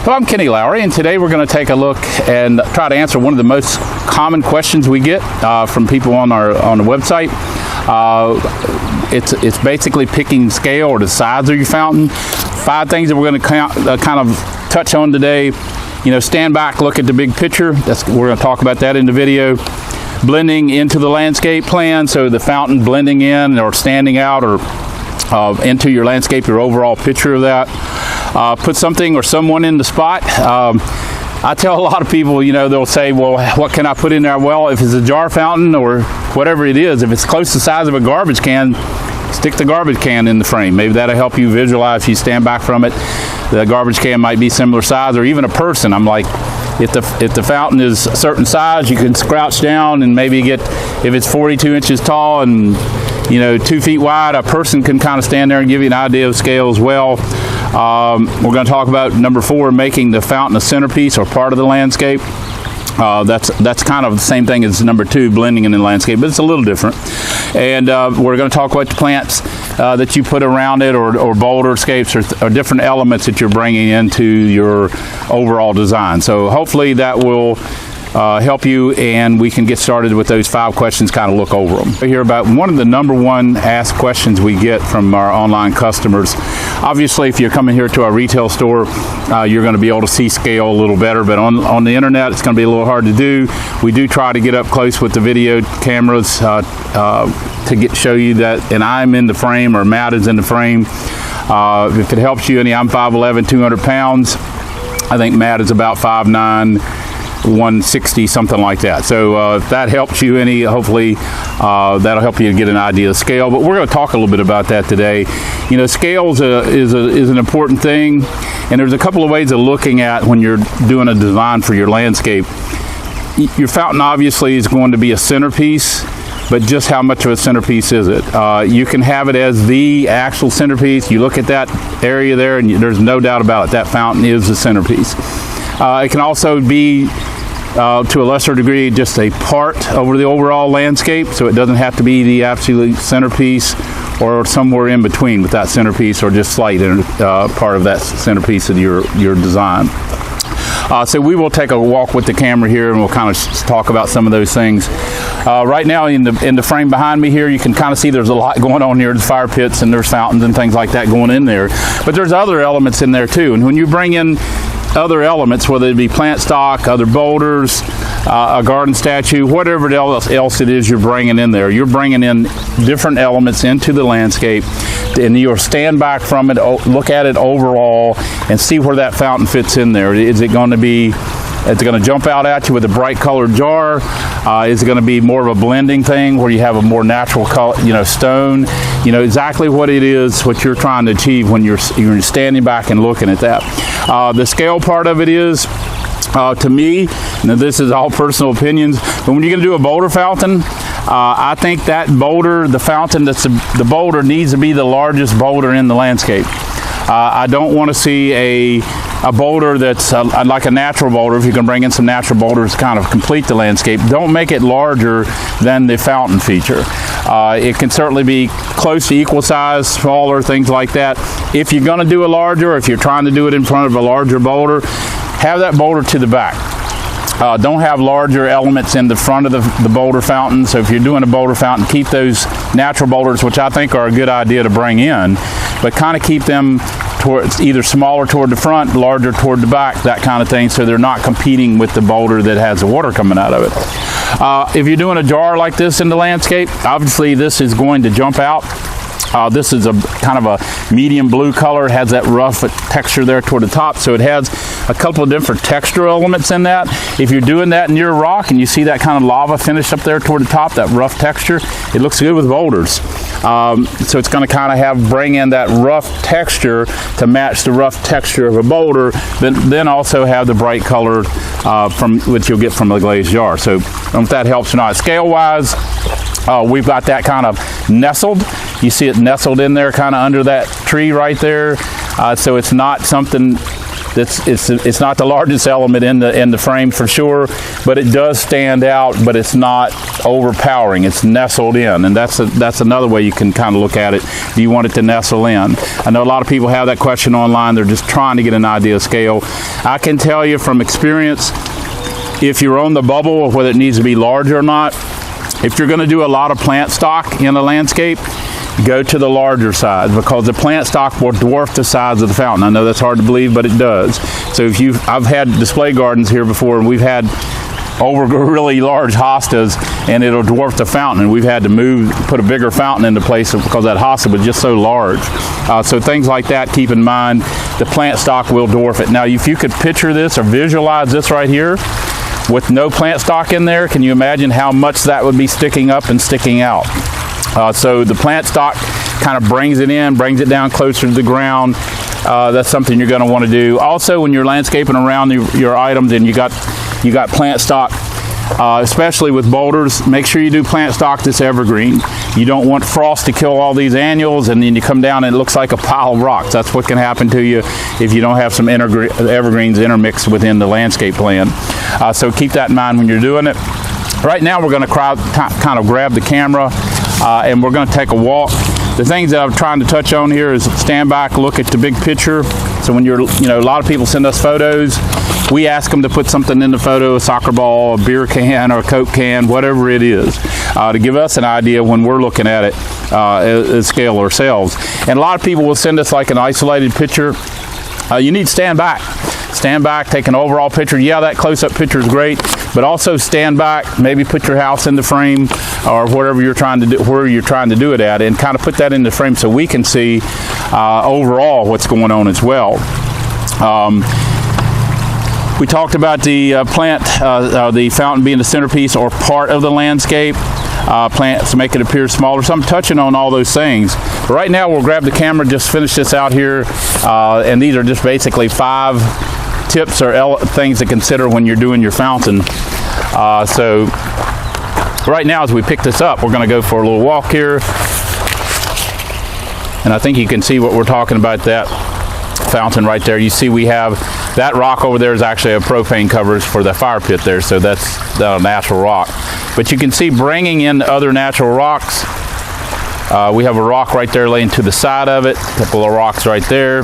Well, I'm Kenny Lowry, and today we're going to take a look and try to answer one of the most common questions we get from people on the website. It's basically picking scale or the size of your fountain. 5 things that we're going to kind of touch on today. You know, stand back, look at the big picture. We're going to talk about that in the video. Blending into the landscape plan, so the fountain blending in or standing out or into your landscape, your overall picture of that. Put something or someone in the spot. I tell a lot of people, you know, they'll say, well, what can I put in there? Well, if it's a jar fountain or whatever it is, if it's close to the size of a garbage can, stick the garbage can in the frame. Maybe that'll help you visualize. If you stand back from it, the garbage can might be similar size, or even a person. I'm like, if the fountain is a certain size, you can crouch down and maybe get, if it's 42 inches tall and, you know, 2 feet wide, a person can kind of stand there and give you an idea of scale as well. We're going to talk about number 4, making the fountain a centerpiece or part of the landscape. That's kind of the same thing as number 2, blending in the landscape, but it's a little different. And we're going to talk about the plants that you put around it, or boulderscapes, or different elements that you're bringing into your overall design. So hopefully that will help you, and we can get started with those 5 questions, kind of look over them. We hear about one of the number 1 asked questions we get from our online customers. Obviously, if you're coming here to our retail store, you're going to be able to see scale a little better, but on the internet, it's going to be a little hard to do. We do try to get up close with the video cameras to show you that, and I'm in the frame, or Matt is in the frame. If it helps you any, I'm 5'11", 200 pounds. I think Matt is about 5'9", 160, something like that. So if that helps you any, hopefully that'll help you get an idea of scale. But we're going to talk a little bit about that today. You know, scale is an important thing, and there's a couple of ways of looking at when you're doing a design for your landscape. Your fountain obviously is going to be a centerpiece, but just how much of a centerpiece is it? You can have it as the actual centerpiece. You look at that area there, and there's no doubt about it, that fountain is the centerpiece. It can also be, to a lesser degree, just a part over the overall landscape, so it doesn't have to be the absolute centerpiece, or somewhere in between with that centerpiece, or just slight part of that centerpiece of your design. So we will take a walk with the camera here, and we'll kind of talk about some of those things. Right now in the frame behind me here, you can kind of see there's a lot going on here. There's fire pits and there's fountains and things like that going in there. But there's other elements in there too. And when you bring in other elements, whether it be plant stock, other boulders, a garden statue, whatever else it is you're bringing in there, you're bringing in different elements into the landscape, and you'll stand back from it, look at it overall, and see where that fountain fits in there. Is it going to jump out at you with a bright colored jar? Is it going to be more of a blending thing where you have a more natural color, you know, stone? You know exactly what it is, what you're trying to achieve when you're standing back and looking at that. The scale part of it is, to me, now this is all personal opinions, but when you're going to do a boulder fountain, I think that boulder, the fountain that's the boulder, needs to be the largest boulder in the landscape. I don't want to see a boulder that's like a natural boulder. If you can bring in some natural boulders to kind of complete the landscape, don't make it larger than the fountain feature. It can certainly be close to equal size, smaller, things like that. If you're going to do a larger, or if you're trying to do it in front of a larger boulder, have that boulder to the back. Don't have larger elements in the front of the boulder fountain. So if you're doing a boulder fountain, keep those natural boulders, which I think are a good idea to bring in, but kind of keep them towards either smaller toward the front, larger toward the back, that kind of thing, so they're not competing with the boulder that has the water coming out of it. If you're doing a jar like this in the landscape, obviously this is going to jump out. This is a kind of a medium blue color. It has that rough texture there toward the top, so it has a couple of different texture elements in that. If you're doing that in your rock and you see that kind of lava finish up there toward the top, that rough texture, it looks good with boulders. So it's going to kind of bring in that rough texture to match the rough texture of a boulder, then also have the bright color from which you'll get from a glazed jar. So I don't know if that helps or not. Scale wise, we've got that kind of nestled. You see it nestled in there kind of under that tree right there. So it's not something It's not the largest element in the frame for sure, but it does stand out, but it's not overpowering. It's nestled in, and that's another way you can kind of look at it. Do you want it to nestle in? I know a lot of people have that question online. They're just trying to get an idea of scale. I can tell you from experience, if you're on the bubble of whether it needs to be large or not, if you're going to do a lot of plant stock in a landscape, go to the larger size, because the plant stock will dwarf the size of the fountain. I know that's hard to believe, but it does. So I've had display gardens here before, and we've had really large hostas, and it'll dwarf the fountain, and we've had to put a bigger fountain into place because that hosta was just so large. So things like that, keep in mind, the plant stock will dwarf it. Now, if you could picture this or visualize this right here with no plant stock in there, can you imagine how much that would be sticking up and sticking out? So the plant stock kind of brings it in, brings it down closer to the ground. That's something you're going to want to do. Also, when you're landscaping around your items and you got plant stock, especially with boulders, make sure you do plant stock that's evergreen. You don't want frost to kill all these annuals, and then you come down and it looks like a pile of rocks. That's what can happen to you if you don't have some evergreens intermixed within the landscape plan. So keep that in mind when you're doing it. Right now, we're going to kind of grab the camera and we're going to take a walk. The things that I'm trying to touch on here is stand back, look at the big picture. So when a lot of people send us photos, we ask them to put something in the photo, a soccer ball, a beer can, or a Coke can, whatever it is, to give us an idea when we're looking at it at scale ourselves. And a lot of people will send us like an isolated picture. You need to stand back. Stand back, take an overall picture. Yeah, that close-up picture is great, but also stand back, maybe put your house in the frame or whatever you're trying to do, where you're trying to do it at, and kind of put that in the frame so we can see overall what's going on as well. We talked about the the fountain being the centerpiece or part of the landscape. Plants to make it appear smaller. So I'm touching on all those things. But right now we'll grab the camera, just finish this out here, and these are just basically 5 tips or things to consider when you're doing your fountain. So right now as we pick this up, we're going to go for a little walk here, and I think you can see what we're talking about, that fountain right there. You see we have that rock over there is actually a propane covers for the fire pit there, so that's the natural rock. But you can see bringing in other natural rocks. We have a rock right there laying to the side of it, a couple of rocks right there.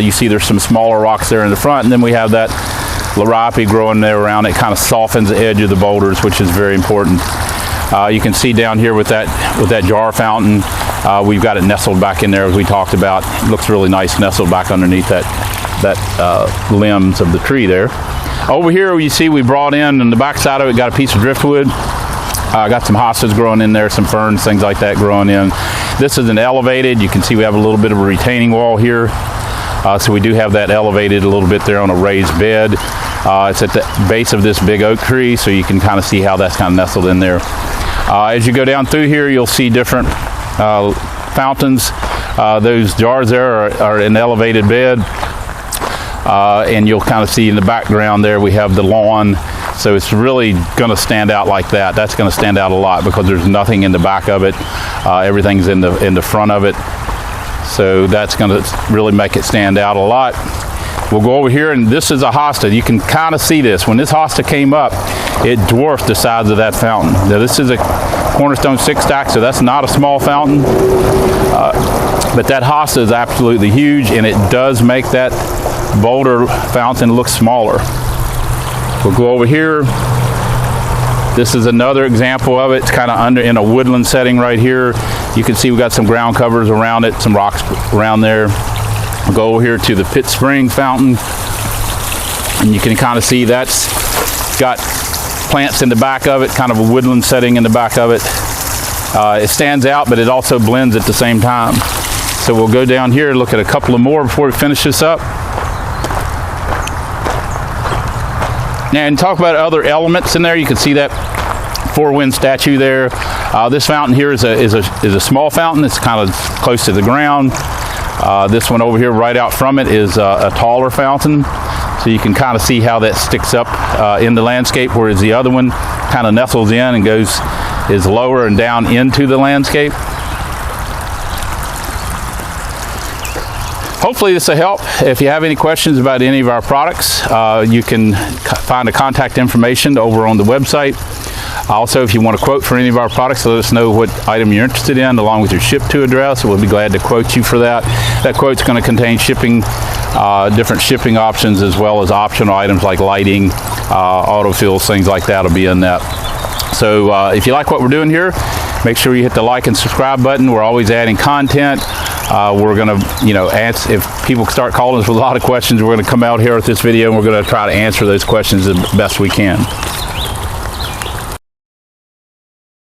You see there's some smaller rocks there in the front, and then we have that liripe growing there around it. Kind of softens the edge of the boulders, which is very important. You can see down here with that jar fountain, we've got it nestled back in there as we talked about. It looks really nice nestled back underneath that limbs of the tree there. Over here you see we brought in the back side of it, got a piece of driftwood. Got some hostas growing in there, some ferns, things like that growing in. This is an elevated. You can see we have a little bit of a retaining wall here. So we do have that elevated a little bit there on a raised bed. It's at the base of this big oak tree, so you can kind of see how that's kind of nestled in there. As you go down through here, you'll see different fountains. Those jars there are an elevated bed. And you'll kind of see in the background there we have the lawn, so it's really going to stand out like that. That's going to stand out a lot because there's nothing in the back of it. Everything's in the front of it, so that's going to really make it stand out a lot. We'll go over here, and this is a hosta. You can kind of see this. When this hosta came up, it dwarfed the size of that fountain. Now this is a Cornerstone 6-stack, so that's not a small fountain, but that hosta is absolutely huge, and it does make that boulder fountain look smaller. We'll go over here. This is another example of it. It's kind of in a woodland setting right here. You can see we got some ground covers around it, some rocks around there. We'll go over here to the Pit Spring fountain, and you can kind of see that's got plants in the back of it, kind of a woodland setting in the back of it. It stands out, but it also blends at the same time. So we'll go down here and look at a couple of more before we finish this up. Now, and talk about other elements in there. You can see that four-wind statue there. This fountain here is a small fountain. It's kind of close to the ground. This one over here, right out from it, is a taller fountain. So you can kind of see how that sticks up in the landscape, whereas the other one kind of nestles in and is lower and down into the landscape. hopefully this will help. If you have any questions about any of our products, you can find the contact information over on the website. Also, if you want to quote for any of our products, let us know what item you're interested in along with your ship to address. We'll be glad to quote you for that. That quote's going to contain shipping, different shipping options, as well as optional items like lighting, autofills, things like that will be in that. So if you like what we're doing here, make sure you hit the like and subscribe button. We're always adding content. We're going to, answer, if people start calling us with a lot of questions, we're going to come out here with this video and we're going to try to answer those questions the best we can.